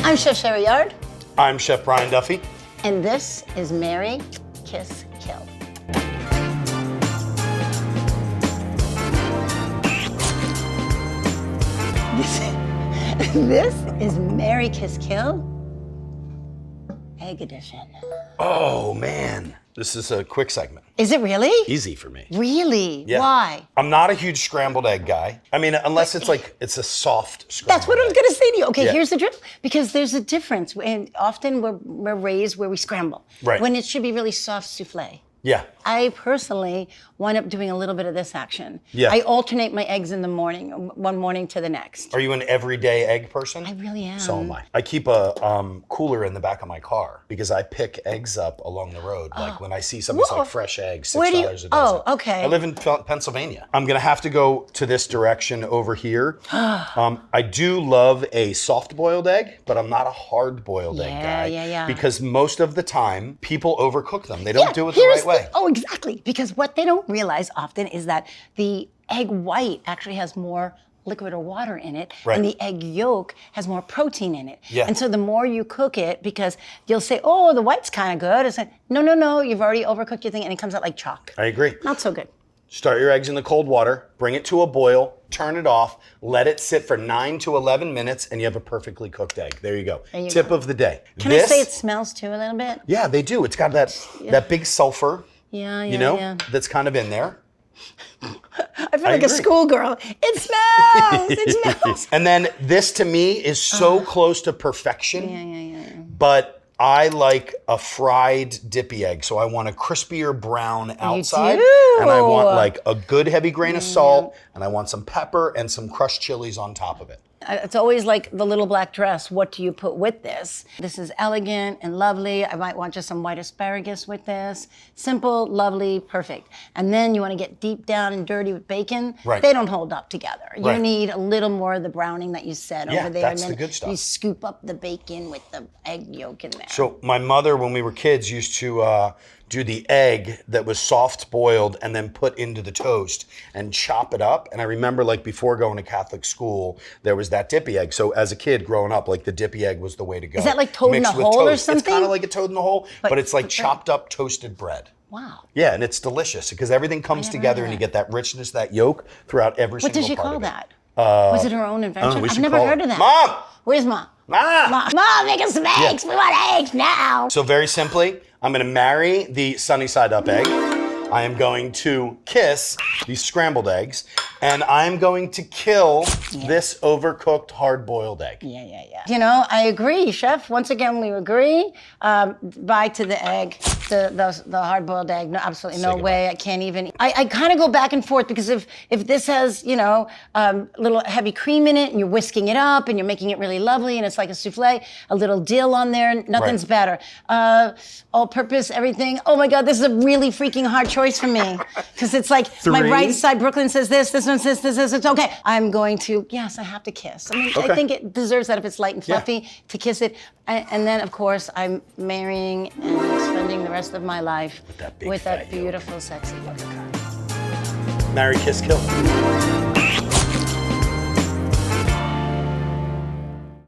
I'm Chef Sherry Yard. I'm Chef Brian Duffy. And this is ◧, Kiss, Kill. This is ◧, Kiss, Kill, egg edition. Oh man, this is a quick segment. Is it really? Easy for me. Really? Yeah. Why? I'm not a huge scrambled egg guy. I mean, unless it's like, it's a soft scrambled That's what I was egg. gonna say to you. Okay, Yeah. here's the drill. Because there's a difference. And often we're raised where we scramble. Right. When it should be really soft souffle. Yeah. I personally wind up doing a little bit of this action. Yeah. I alternate my eggs in the morning, one morning to the next. Are you an everyday egg person? I really am. So am I. I keep a cooler in the back of my car because I pick eggs up along the road. Like when I see something's like fresh eggs, $6 Where do you- a dozen. oh, okay. I live in Pennsylvania. I'm gonna have to go to this direction over here. I do love a soft-boiled egg, but I'm not a hard-boiled egg guy. Yeah. Because most of the time, people overcook them. They don't do it the right way. Oh, exactly. Because what they don't realize often is that the egg white actually has more liquid or water in it, Right. and the egg yolk has more protein in it. Yeah. And so the more you cook it, because you'll say, oh, the white's kind of good. It's like, no, you've already overcooked your thing, and it comes out like chalk. I agree. Not so good. Start your eggs in the cold water, bring it to a boil, turn it off, let it sit for 9 to 11 minutes, and you have a perfectly cooked egg. There you go. Tip of the day. Can I say it smells too a little bit? Yeah, they do. It's got that big sulfur, Yeah. that's kind of in there. I feel like a agree. schoolgirl. It smells. It smells. And then this to me is so close to perfection. Yeah. But I like a fried dippy egg. So I want a crispier brown outside. do? And I want like a good heavy grain of salt. And I want some pepper and some crushed chilies on top of it. It's always like the little black dress. What do you put with this? This is elegant and lovely. I might want just some white asparagus with this. Simple, lovely, perfect. And then you want to get deep down and dirty with bacon. Right. They don't hold up together. You Right. need a little more of the browning that you said Yeah, over there. that's and then the good stuff. You scoop up the bacon with the egg yolk in there. So my mother, when we were kids, used to do the egg that was soft boiled and then put into the toast and chop it up. And I remember like before going to Catholic school, there was that dippy egg. So as a kid growing up, like the dippy egg was the way to go. Is that like toad in Mixed a with hole or toast. It's something? kind of like a toad in the hole, but it's like but- chopped up toasted bread. Wow. Yeah, and it's delicious because everything comes together and you get that richness, that yolk throughout every What single did she part call of it. that? Was it her own invention? we I've should never call heard it. of that. Mom! Where's Mom? Ah! Mom, make us some eggs. We want eggs now. So very simply, I'm gonna marry the sunny side up egg. I am going to kiss these scrambled eggs, and I'm going to kill this overcooked hard-boiled egg. Yeah. You know, I agree, Chef. Once again, we agree. Bye to the egg, the hard-boiled egg. No, absolutely no way. I can't even. I kind of go back and forth because if this has, a little heavy cream in it, and you're whisking it up, and you're making it really lovely, and it's like a souffle, a little dill on there, nothing's better. All-purpose, everything. Oh my God, this is a really freaking hard choice for me because it's like my right side, Brooklyn says this one says this. It's okay. I'm going to. Yes, I have to kiss. I mean, I think it deserves that if it's light and fluffy to kiss it. And then, of course, I'm marrying and spending the rest of my life With that big with fat that beautiful, sexy buttercup. Marry, kiss, kill.